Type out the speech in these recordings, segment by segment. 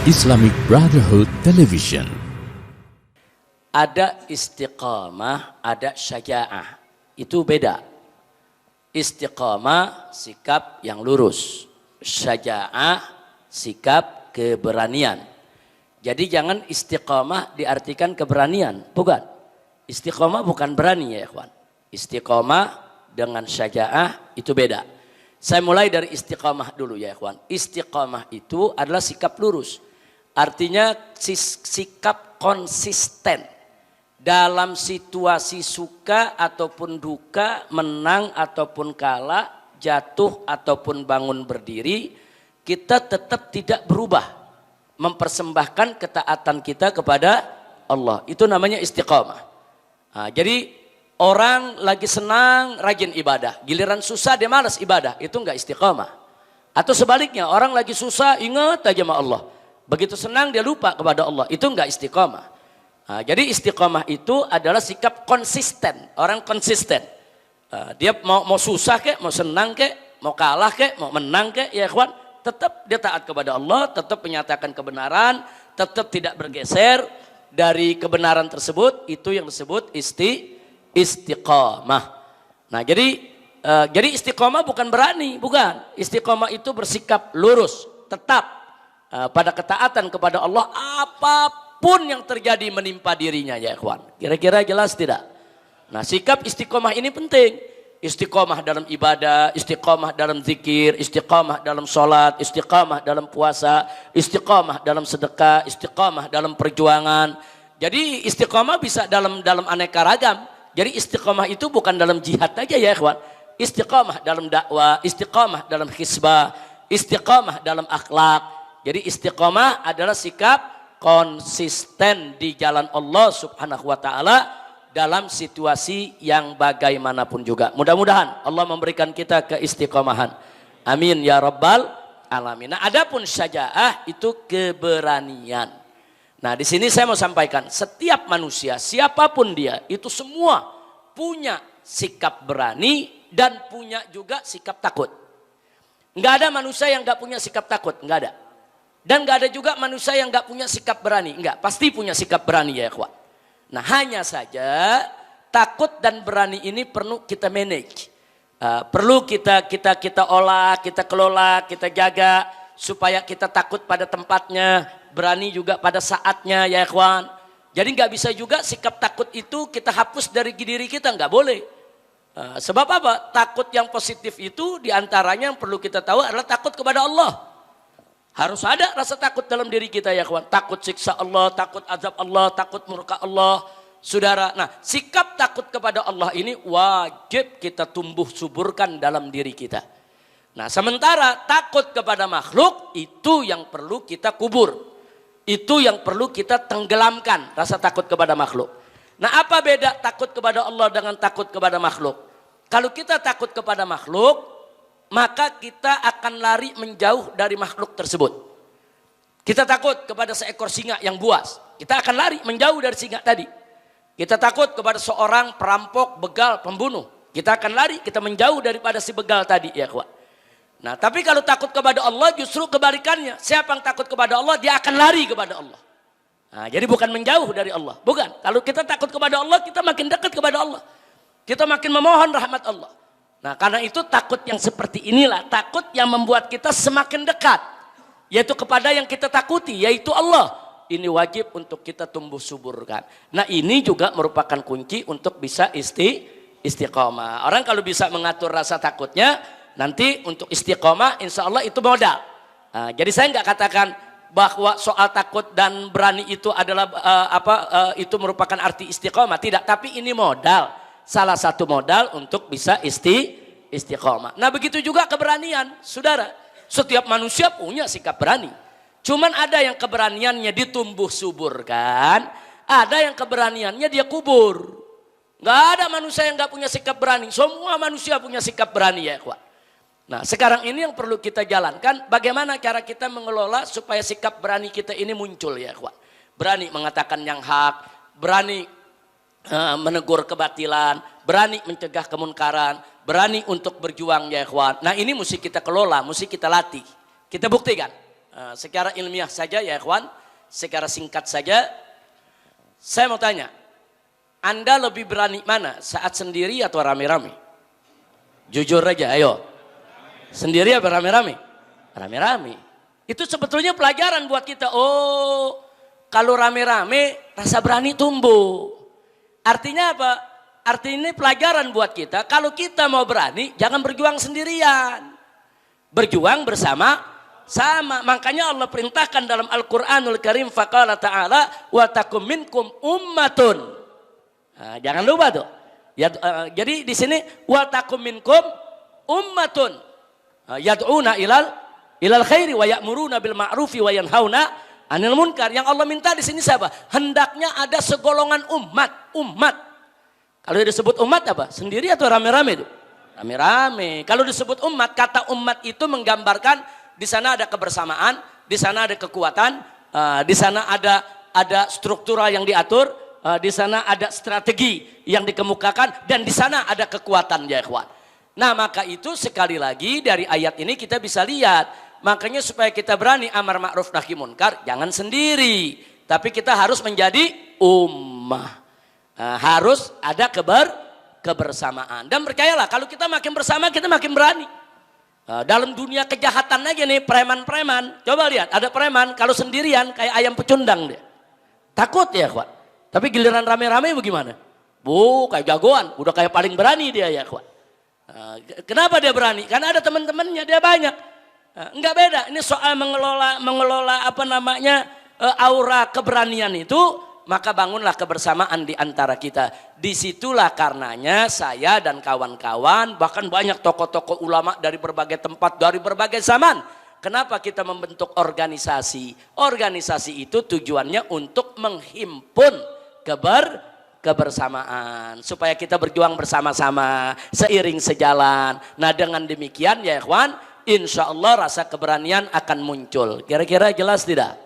Islamic Brotherhood Television. Ada istiqamah, ada syaja'ah. Itu beda. Istiqamah, sikap yang lurus. Syaja'ah, sikap keberanian. Jadi jangan istiqamah diartikan keberanian. Bukan. Istiqamah bukan berani ya ikhwan. Istiqamah dengan syaja'ah itu beda. Saya mulai dari istiqamah dulu ya ikhwan. Istiqamah itu adalah sikap lurus. Artinya sikap konsisten. Dalam situasi suka ataupun duka, menang ataupun kalah, jatuh ataupun bangun berdiri, kita tetap tidak berubah. Mempersembahkan ketaatan kita kepada Allah. Itu namanya istiqamah. Nah, jadi orang lagi senang rajin ibadah. Giliran susah dia malas ibadah. Itu enggak istiqamah. Atau sebaliknya orang lagi susah ingat aja sama Allah. Begitu senang dia lupa kepada Allah. Itu enggak istiqamah. Nah, jadi istiqamah itu adalah sikap konsisten. Orang konsisten. Dia mau susah kek, mau senang kek, mau kalah kek, mau menang kek, ya ikhwan, tetap dia taat kepada Allah, tetap menyatakan kebenaran, tetap tidak bergeser dari kebenaran tersebut. Itu yang disebut istiqamah. Nah, jadi istiqamah bukan berani, bukan. Istiqamah itu bersikap lurus, tetap pada ketaatan kepada Allah apapun yang terjadi menimpa dirinya ya ikhwan. Kira-kira jelas tidak? Nah, sikap istiqomah ini penting. Istiqomah dalam ibadah, istiqomah dalam zikir, istiqomah dalam sholat, istiqomah dalam puasa, istiqomah dalam sedekah, istiqomah dalam perjuangan. Jadi istiqomah bisa dalam aneka ragam. Jadi istiqomah itu bukan dalam jihad aja ya ikhwan. Istiqomah dalam dakwah, istiqomah dalam hisbah, istiqomah dalam akhlak. Jadi istiqomah adalah sikap konsisten di jalan Allah Subhanahu wa taala dalam situasi yang bagaimanapun juga. Mudah-mudahan Allah memberikan kita keistiqomahan. Amin ya rabbal alamin. Nah, adapun syaja'ah itu keberanian. Nah, di sini saya mau sampaikan, setiap manusia siapapun dia itu semua punya sikap berani dan punya juga sikap takut. Enggak ada manusia yang enggak punya sikap takut, enggak ada. Dan gak ada juga manusia yang gak punya sikap berani. Enggak, pasti punya sikap berani ya ikhwan. Nah, hanya saja takut dan berani ini perlu kita manage. Perlu kita olah, kita kelola, kita jaga. Supaya kita takut pada tempatnya, berani juga pada saatnya ya ikhwan. Jadi gak bisa juga sikap takut itu kita hapus dari diri kita, gak boleh. Sebab apa? Takut yang positif itu diantaranya yang perlu kita tahu adalah takut kepada Allah. Harus ada rasa takut dalam diri kita ya kawan. Takut siksa Allah, takut azab Allah, takut murka Allah. Saudara, nah sikap takut kepada Allah ini wajib kita tumbuh suburkan dalam diri kita. Nah sementara takut kepada makhluk itu yang perlu kita kubur. Itu yang perlu kita tenggelamkan rasa takut kepada makhluk. Nah apa beda takut kepada Allah dengan takut kepada makhluk? Kalau kita takut kepada makhluk, maka kita akan lari menjauh dari makhluk tersebut. Kita takut kepada seekor singa yang buas, kita akan lari menjauh dari singa tadi. Kita takut kepada seorang perampok, begal, pembunuh, kita akan lari, kita menjauh daripada si begal tadi ya kawan. Nah tapi kalau takut kepada Allah justru kebalikannya. Siapa yang takut kepada Allah dia akan lari kepada Allah. Nah, jadi bukan menjauh dari Allah, bukan. Kalau kita takut kepada Allah kita makin dekat kepada Allah, kita makin memohon rahmat Allah. Nah karena itu takut yang seperti inilah takut yang membuat kita semakin dekat. Yaitu kepada yang kita takuti, yaitu Allah. Ini wajib untuk kita tumbuh suburkan. Nah ini juga merupakan kunci untuk bisa istiqomah. Orang kalau bisa mengatur rasa takutnya, nanti untuk istiqomah insya Allah itu modal. Nah, jadi saya nggak katakan bahwa soal takut dan berani itu adalah itu merupakan arti istiqomah. Tidak, tapi ini modal. Salah satu modal untuk bisa istiqomah. Nah begitu juga keberanian, saudara. Setiap manusia punya sikap berani. Cuman ada yang keberaniannya ditumbuh suburkan, ada yang keberaniannya dia kubur. Gak ada manusia yang gak punya sikap berani. Semua manusia punya sikap berani ya ikhwan. Nah sekarang ini yang perlu kita jalankan, bagaimana cara kita mengelola supaya sikap berani kita ini muncul ya ikhwan. Berani mengatakan yang hak, berani menegur kebatilan, berani mencegah kemunkaran, berani untuk berjuang ya ikhwan. Nah ini mesti kita kelola, mesti kita latih, kita buktikan. secara ilmiah saja ya ikhwan, secara singkat saja, saya mau tanya, Anda lebih berani mana, saat sendiri atau rame-rame? Jujur aja, ayo. Sendiri apa rame-rame? Rame-rame. Itu sebetulnya pelajaran buat kita. Oh, kalau rame-rame rasa berani tumbuh. Artinya apa? Artinya pelajaran buat kita. Kalau kita mau berani, jangan berjuang sendirian. Berjuang bersama-sama. Makanya Allah perintahkan dalam Al-Quranul Karim. Faqala ta'ala, wa takum minkum ummatun. Nah, jangan lupa tuh. Ya, jadi di sini wa takum minkum ummatun yad'una ilal khairi wa ya'muruna bil ma'rufi wa yanhauna 'anil munkar. Yang Allah minta di sini siapa? Hendaknya ada segolongan umat. Kalau disebut umat apa? Sendiri atau rame-rame itu? Rame-rame. Kalau disebut umat, kata umat itu menggambarkan di sana ada kebersamaan, di sana ada kekuatan, di sana ada struktural yang diatur, di sana ada strategi yang dikemukakan, dan di sana ada kekuatan ya ikhwan. Nah maka itu sekali lagi dari ayat ini kita bisa lihat, makanya supaya kita berani amar ma'ruf nahi munkar, jangan sendiri, tapi kita harus menjadi ummah. Harus ada kebersamaan. Dan percayalah kalau kita makin bersama kita makin berani. Dalam dunia kejahatan aja nih, preman-preman, coba lihat, ada preman kalau sendirian kayak ayam pecundang dia, takut ya ikhwan. Tapi giliran rame-rame bagaimana? Kayak jagoan, udah kayak paling berani dia ya ikhwan. Kenapa dia berani? Karena ada teman-temannya, dia banyak. Enggak beda, ini soal mengelola apa namanya, aura keberanian itu, maka bangunlah kebersamaan di antara kita. Disitulah karenanya saya dan kawan-kawan, bahkan banyak tokoh-tokoh ulama dari berbagai tempat, dari berbagai zaman. Kenapa kita membentuk organisasi? Organisasi itu tujuannya untuk menghimpun kebersamaan, supaya kita berjuang bersama-sama, seiring sejalan. Nah dengan demikian ya ikhwan, insya Allah rasa keberanian akan muncul. Kira-kira jelas tidak?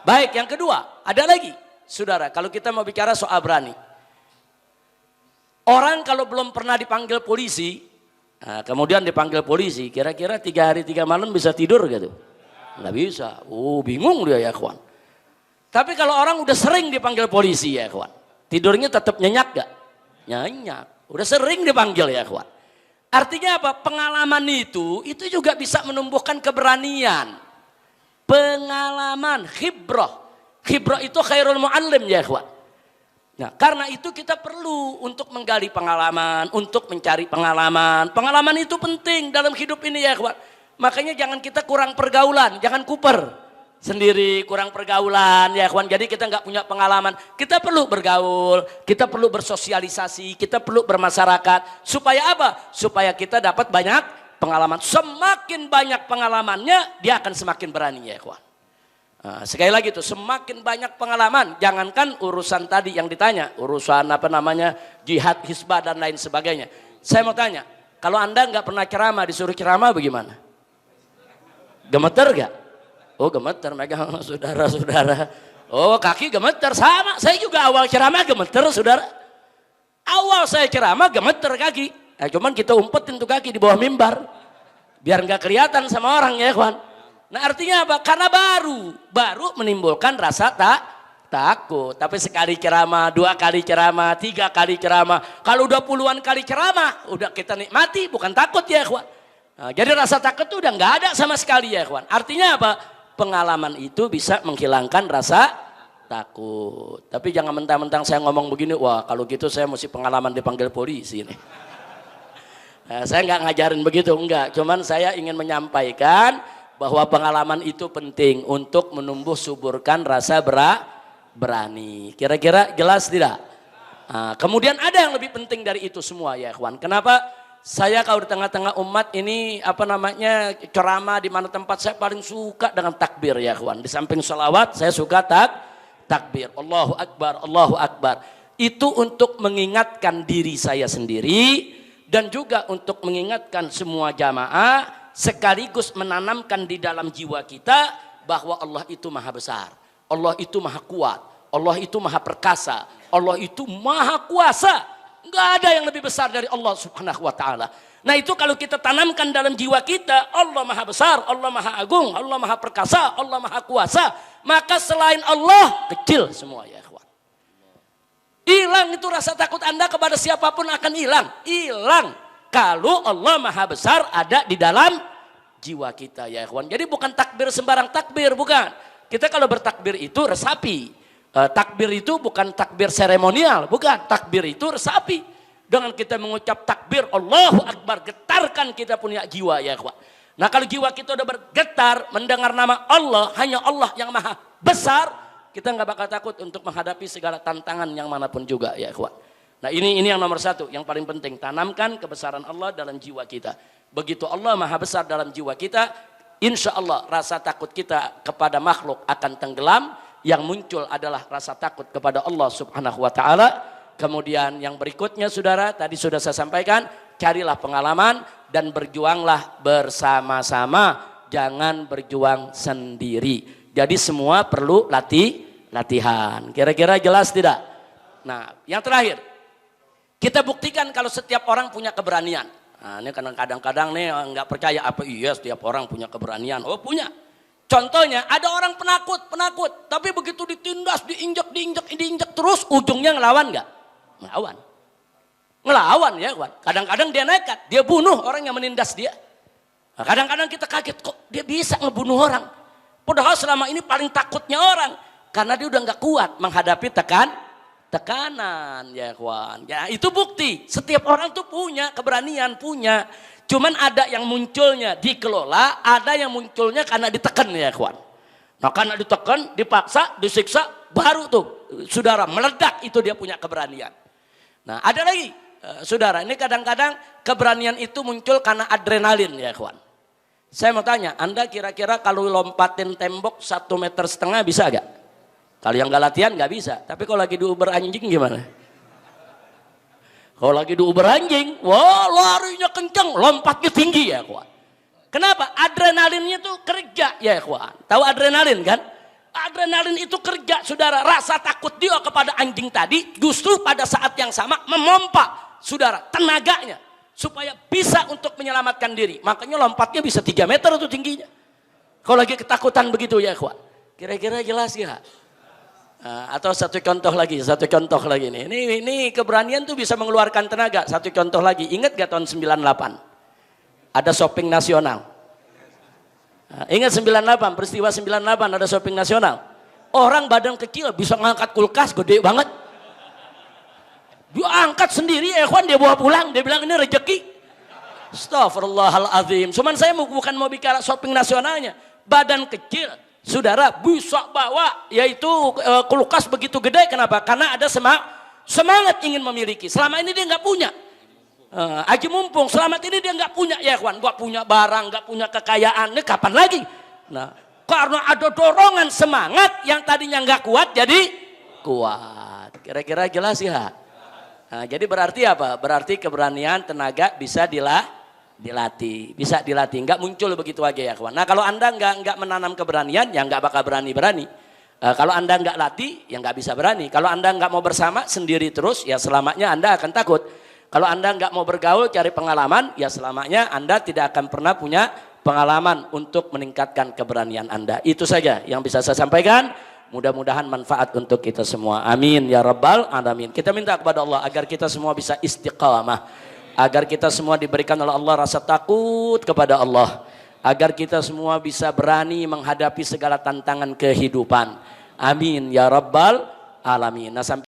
Baik, yang kedua, ada lagi saudara, kalau kita mau bicara soal berani, orang kalau belum pernah dipanggil polisi, kemudian dipanggil polisi, kira-kira 3 hari 3 malam bisa tidur gitu? Nggak bisa. Bingung dia ya ikhwan. Tapi kalau orang udah sering dipanggil polisi ya ikhwan, tidurnya tetap nyenyak gak? Nyenyak. Udah sering dipanggil ya ikhwan. Artinya apa? Pengalaman itu juga bisa menumbuhkan keberanian. Pengalaman, khibrah. Khibrah itu khairul mu'allim ya ikhwan. Nah karena itu kita perlu untuk menggali pengalaman, untuk mencari pengalaman. Pengalaman itu penting dalam hidup ini ya ikhwan. Makanya jangan kita kurang pergaulan, jangan kuper sendiri, kurang pergaulan ya ikhwan. Jadi kita nggak punya pengalaman. Kita perlu bergaul, kita perlu bersosialisasi, kita perlu bermasyarakat. Supaya apa? Supaya kita dapat banyak pengalaman. Semakin banyak pengalamannya, dia akan semakin berani ya ikhwan. Sekali lagi tuh, semakin banyak pengalaman, jangankan urusan tadi yang ditanya, urusan apa namanya, jihad, hisbah dan lain sebagainya. Saya mau tanya, kalau Anda nggak pernah ceramah, disuruh ceramah bagaimana? Gemeter gak? Gemeter, megang saudara-saudara. Kaki gemeter, sama. Saya juga awal ceramah gemeter saudara. Awal saya ceramah gemeter kaki. Cuman kita umpetin tuh kaki di bawah mimbar, biar nggak kelihatan sama orang ya ikhwan. Nah artinya apa? Karena baru menimbulkan rasa takut. Tapi sekali ceramah, 2 kali ceramah, 3 kali ceramah, kalau udah puluhan kali ceramah, udah kita nikmati, bukan takut ya ikhwan. Jadi rasa takut itu udah nggak ada sama sekali ya ikhwan. Artinya apa? Pengalaman itu bisa menghilangkan rasa takut. Tapi jangan mentang-mentang saya ngomong begini, wah kalau gitu saya mesti pengalaman dipanggil polisi nih. Saya nggak ngajarin begitu, enggak. Cuman saya ingin menyampaikan bahwa pengalaman itu penting untuk menumbuh suburkan rasa berani. Kira-kira jelas tidak? Kemudian ada yang lebih penting dari itu semua ya ikhwan. Kenapa saya kalau di tengah-tengah umat ini apa namanya ceramah di mana tempat, saya paling suka dengan takbir ya ikhwan. Di samping sholawat saya suka takbir. Allahu Akbar, Allahu Akbar. Itu untuk mengingatkan diri saya sendiri dan juga untuk mengingatkan semua jamaah, sekaligus menanamkan di dalam jiwa kita bahwa Allah itu maha besar, Allah itu maha kuat, Allah itu maha perkasa, Allah itu maha kuasa. Enggak ada yang lebih besar dari Allah Subhanahu wa taala. Nah itu kalau kita tanamkan dalam jiwa kita, Allah maha besar, Allah maha agung, Allah maha perkasa, Allah maha kuasa, maka selain Allah kecil semua ya ikhwan. Hilang itu rasa takut Anda kepada siapapun akan hilang. Hilang kalau Allah maha besar ada di dalam jiwa kita ya ikhwan. Jadi bukan takbir sembarang takbir, bukan. Kita kalau bertakbir itu resapi. Takbir itu bukan takbir seremonial, bukan. Takbir itu resapi. Dengan kita mengucap takbir Allahu Akbar, getarkan kita punya jiwa ya ikhwan. Nah kalau jiwa kita udah bergetar mendengar nama Allah, hanya Allah yang maha besar, kita nggak bakal takut untuk menghadapi segala tantangan yang manapun juga ya ikhwan. Nah ini yang nomor satu, yang paling penting, tanamkan kebesaran Allah dalam jiwa kita. Begitu Allah maha besar dalam jiwa kita, insya Allah rasa takut kita kepada makhluk akan tenggelam. Yang muncul adalah rasa takut kepada Allah Subhanahu wa ta'ala. Kemudian yang berikutnya saudara, tadi sudah saya sampaikan, carilah pengalaman dan berjuanglah bersama-sama, jangan berjuang sendiri. Jadi semua perlu latihan. Kira-kira jelas tidak? Nah, yang terakhir, kita buktikan kalau setiap orang punya keberanian. Nah, ini kadang-kadang nih nggak percaya apa iya setiap orang punya keberanian. Oh punya. Contohnya ada orang penakut, tapi begitu ditindas, diinjak terus, ujungnya ngelawan nggak? Ngelawan ya kawan. Kadang-kadang dia nekat, dia bunuh orang yang menindas dia. Nah, kadang-kadang kita kaget kok dia bisa ngebunuh orang. Padahal selama ini paling takutnya orang karena dia udah nggak kuat menghadapi tekanan ya kawan. Ya itu bukti setiap orang tuh punya keberanian, punya. Cuman ada yang munculnya dikelola, ada yang munculnya karena ditekan ya kawan. Nah karena ditekan, dipaksa, disiksa, baru tuh saudara meledak, itu dia punya keberanian. Nah ada lagi saudara, ini kadang-kadang keberanian itu muncul karena adrenalin ya kawan. Saya mau tanya, Anda kira-kira kalau lompatin tembok 1,5 meter bisa gak? Kalau yang gak latihan gak bisa, tapi kalau lagi diuber anjing gimana? Kalau lagi diuber anjing, wah larinya kenceng, lompatnya tinggi ya kawan. Kenapa? Adrenalinnya tuh kerja ya kawan. Tahu adrenalin kan? Adrenalin itu kerja saudara. Rasa takut dia kepada anjing tadi justru pada saat yang sama memompa saudara tenaganya supaya bisa untuk menyelamatkan diri. Makanya lompatnya bisa 3 meter itu tingginya. Kalau lagi ketakutan begitu ya kawan. Kira-kira jelas ya? Atau satu contoh lagi nih. Ini keberanian tuh bisa mengeluarkan tenaga. Satu contoh lagi. Ingat gak tahun 98? Ada shopping nasional. Ingat 98, peristiwa 98 ada shopping nasional. Orang badan kecil bisa ngangkat kulkas gede banget. Dia angkat sendiri, dia bawa pulang. Dia bilang ini rezeki. Astaghfirullahaladzim. Cuman saya bukan mau bicara shopping nasionalnya. Badan kecil, saudara bisa bawa yaitu kulkas begitu gede. Kenapa? Karena ada semangat ingin memiliki. Selama ini dia nggak punya. Haji mumpung selamat ini dia nggak punya ya kawan, nggak punya barang, nggak punya kekayaan, ini kapan lagi? Nah, karena ada dorongan semangat yang tadinya nggak kuat jadi kuat. Kira-kira jelas ya? Nah, jadi berarti apa? Berarti keberanian tenaga bisa dilatih, bisa dilatih, nggak muncul begitu aja ya kawan. Nah kalau Anda nggak menanam keberanian, ya nggak bakal berani. Kalau Anda nggak latih, ya nggak bisa berani. Kalau Anda nggak mau bersama sendiri terus, ya selamanya Anda akan takut. Kalau Anda nggak mau bergaul, cari pengalaman, ya selamanya Anda tidak akan pernah punya pengalaman untuk meningkatkan keberanian Anda. Itu saja yang bisa saya sampaikan. Mudah-mudahan manfaat untuk kita semua. Amin ya rabbal alamin. Kita minta kepada Allah agar kita semua bisa istiqamah. Agar kita semua diberikan oleh Allah rasa takut kepada Allah. Agar kita semua bisa berani menghadapi segala tantangan kehidupan. Amin ya rabbal alamin. Nah, sampai